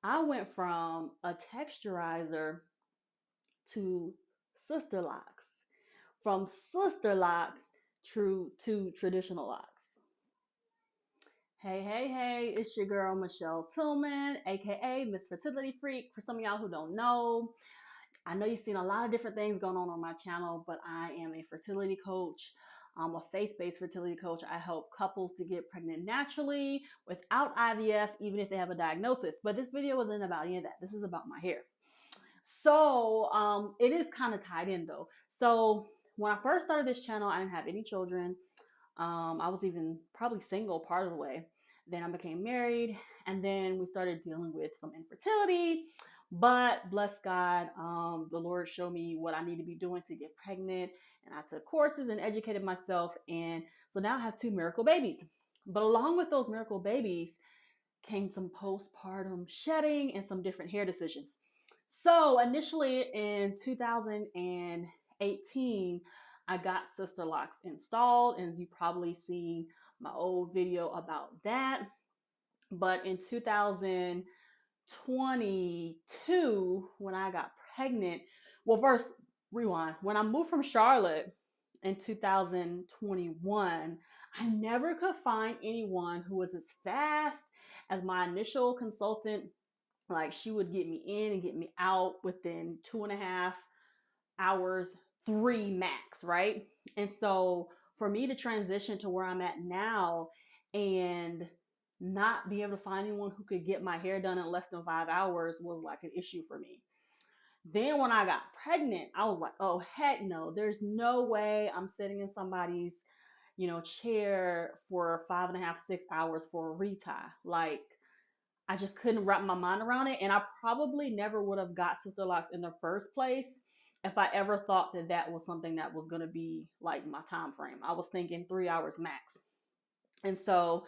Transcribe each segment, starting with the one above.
I went from a texturizer to Sisterlocs, from Sisterlocs to traditional locks. Hey, hey, hey, it's your girl Michelle Tillman, aka Miss Fertility Freak. For some of y'all who don't know, I know you've seen a lot of different things going on my channel, but I am a fertility coach. I'm a faith-based fertility coach. I help couples to get pregnant naturally without IVF, even if they have a diagnosis. But this video isn't about any of that. This is about my hair. So it is kind of tied in though. So when I first started this channel, I didn't have any children. I was even probably single part of the way. Then I became married, and then we started dealing with some infertility. But bless God, the Lord showed me what I need to be doing to get pregnant, and I took courses and educated myself. And so now I have two miracle babies. But along with those miracle babies came some postpartum shedding and some different hair decisions. So initially in 2018, I got Sisterlocs installed, and you probably seen my old video about that. But in 2022, when I got pregnant, well, first rewind. When I moved from Charlotte in 2021, I never could find anyone who was as fast as my initial consultant. Like, she would get me in and get me out within 2.5 hours, three max, right? And so for me to transition to where I'm at now and not be able to find anyone who could get my hair done in less than 5 hours was like an issue for me. Then when I got pregnant, I was like, oh heck no, there's no way I'm sitting in somebody's, chair for 5.5, 6 hours for a retie. Like, I just couldn't wrap my mind around it. And I probably never would have got Sisterlocs in the first place if I ever thought that that was something that was going to be like my time frame. I was thinking 3 hours max. And so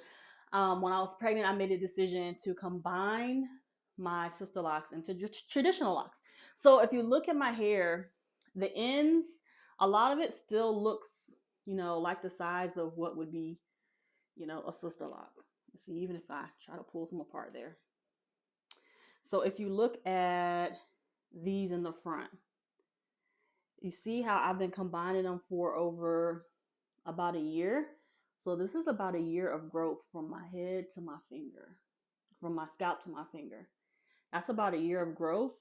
when I was pregnant, I made a decision to combine my Sisterlocs into traditional locks. So if you look at my hair, the ends, a lot of it still looks, like the size of what would be, a Sisterlock. See, even if I try to pull some apart there. So if you look at these in the front, you see how I've been combining them for over about a year. So this is about a year of growth from my head to my finger, from my scalp to my finger. That's about a year of growth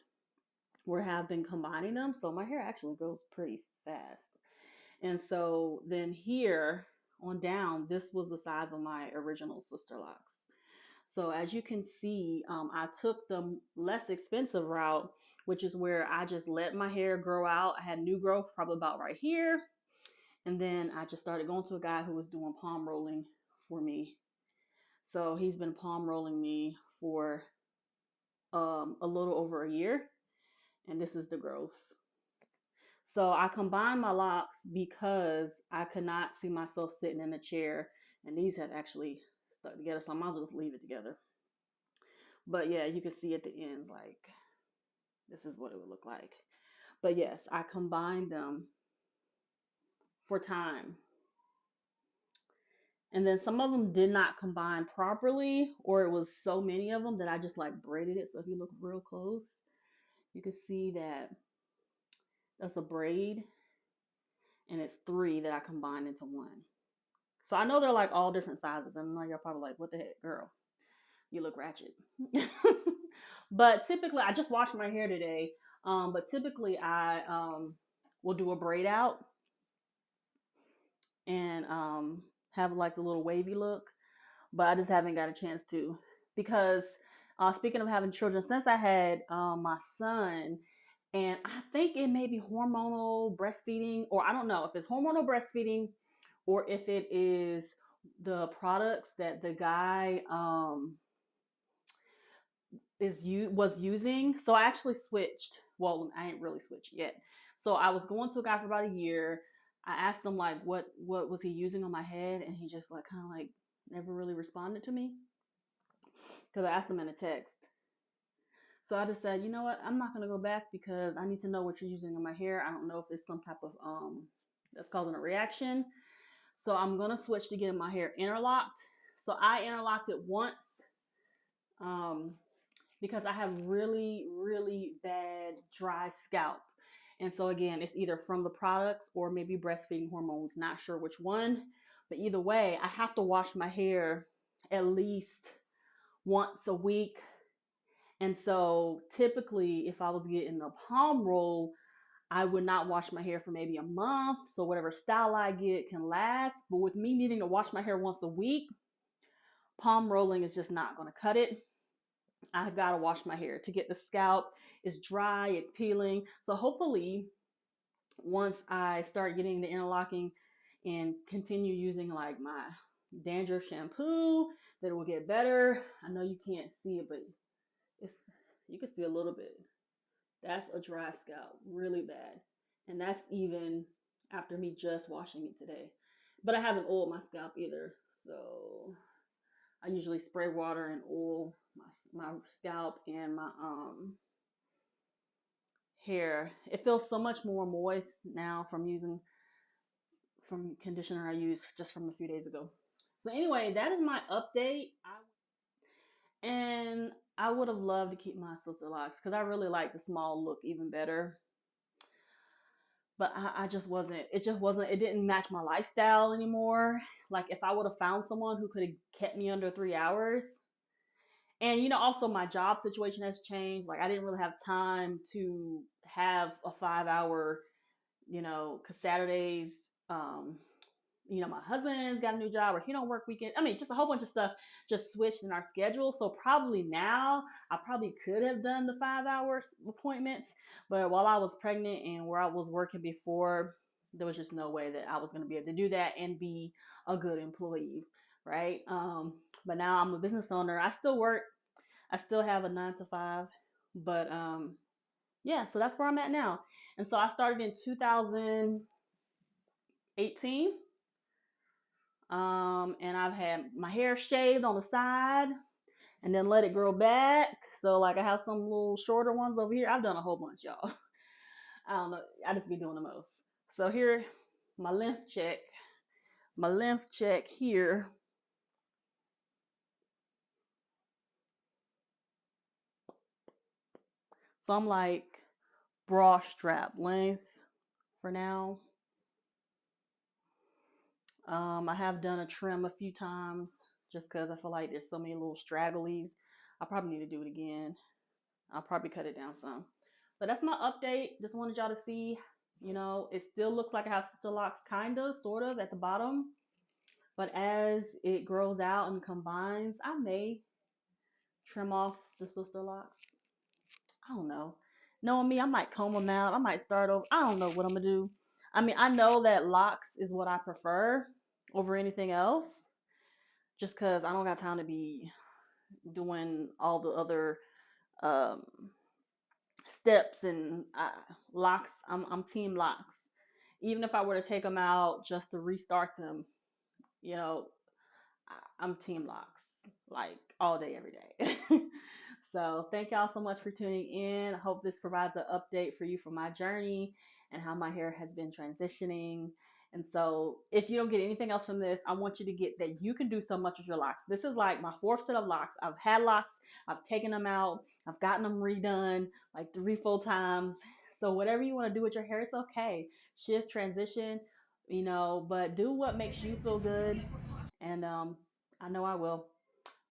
where I've been combining them. So my hair actually grows pretty fast. And so then here on down, this was the size of my original Sisterlocs. So as you can see, I took the less expensive route, which is where I just let my hair grow out. I had new growth probably about right here. And then I just started going to a guy who was doing palm rolling for me. So he's been palm rolling me for a little over a year. And this is the growth. So I combined my locks because I could not see myself sitting in a chair. And these have actually stuck together. So I might as well just leave it together. But yeah, you can see at the ends, like, this is what it would look like. But yes, I combined them for time. And then some of them did not combine properly, or it was so many of them that I just like braided it. So if you look real close, you can see that that's a braid, and it's three that I combined into one. So I know they're like all different sizes. And I know you're probably like, what the heck, girl? You look ratchet. But typically, I just washed my hair today. But typically, I will do a braid out and have like the little wavy look. But I just haven't got a chance to because speaking of having children, since I had my son, and I think it may be hormonal breastfeeding, or I don't know if it's hormonal breastfeeding or if it is the products that the guy was using. So I actually switched. Well, I ain't really switched yet. So I was going to a guy for about a year. I asked him like what was he using on my head, and he just like kind of like never really responded to me because I asked him in a text. So I just said, you know what, I'm not gonna go back because I need to know what you're using on my hair. I don't know if it's some type of that's causing a reaction. So I'm gonna switch to getting my hair interlocked. So I interlocked it once. Um, because I have really, really bad dry scalp. And so again, it's either from the products or maybe breastfeeding hormones, not sure which one. But either way, I have to wash my hair at least once a week. And so typically if I was getting a palm roll, I would not wash my hair for maybe a month. So whatever style I get can last. But with me needing to wash my hair once a week, palm rolling is just not going to cut it. I've got to wash my hair to get the scalp. It's dry, it's peeling. So hopefully, once I start getting the interlocking and continue using like my dandruff shampoo, that it will get better. I know you can't see it, but it's you can see a little bit. That's a dry scalp, really bad, and that's even after me just washing it today. But I haven't oiled my scalp either, so I usually spray water and oil my scalp and my hair. It feels so much more moist now from using from conditioner I used just from a few days ago. So anyway, that is my update. And I would have loved to keep my Sisterlocs because I really like the small look even better. But I just wasn't. It just wasn't. It didn't match my lifestyle anymore. Like if I would have found someone who could have kept me under 3 hours, and also my job situation has changed. Like I didn't really have time to have a 5 hour, because Saturdays, um, my husband's got a new job or he don't work weekend. I mean, just a whole bunch of stuff just switched in our schedule. So probably now I probably could have done the 5 hour appointments, but while I was pregnant and where I was working before, there was just no way that I was going to be able to do that and be a good employee, right? But now I'm a business owner. I still work. I still have a 9 to 5, but yeah. So that's where I'm at now. And so I started in 2018. And I've had my hair shaved on the side and then let it grow back. So like I have some little shorter ones over here. I've done a whole bunch, y'all. I don't know. I just be doing the most. So here, my length check. My length check here. So I'm like bra strap length for now. I have done a trim a few times just because I feel like there's so many little stragglies. I probably need to do it again. I'll probably cut it down some. But that's my update. Just wanted y'all to see. It still looks like I have Sisterlocs, kind of, sort of, at the bottom. But as it grows out and combines, I may trim off the Sisterlocs. I don't know. Knowing me, I might comb them out. I might start over. I don't know what I'm going to do. I mean, I know that locks is what I prefer over anything else. Just because I don't got time to be doing all the other um, steps and locks. I'm team locks. Even if I were to take them out just to restart them, you know, I'm team locks like all day, every day. So thank y'all so much for tuning in. I hope this provides an update for you for my journey and how my hair has been transitioning. And so if you don't get anything else from this, I want you to get that you can do so much with your locks. This is like my fourth set of locks. I've had locks, I've taken them out, I've gotten them redone like 3 full times. So whatever you want to do with your hair, it's okay. Shift, transition, but do what makes you feel good. And I know I will.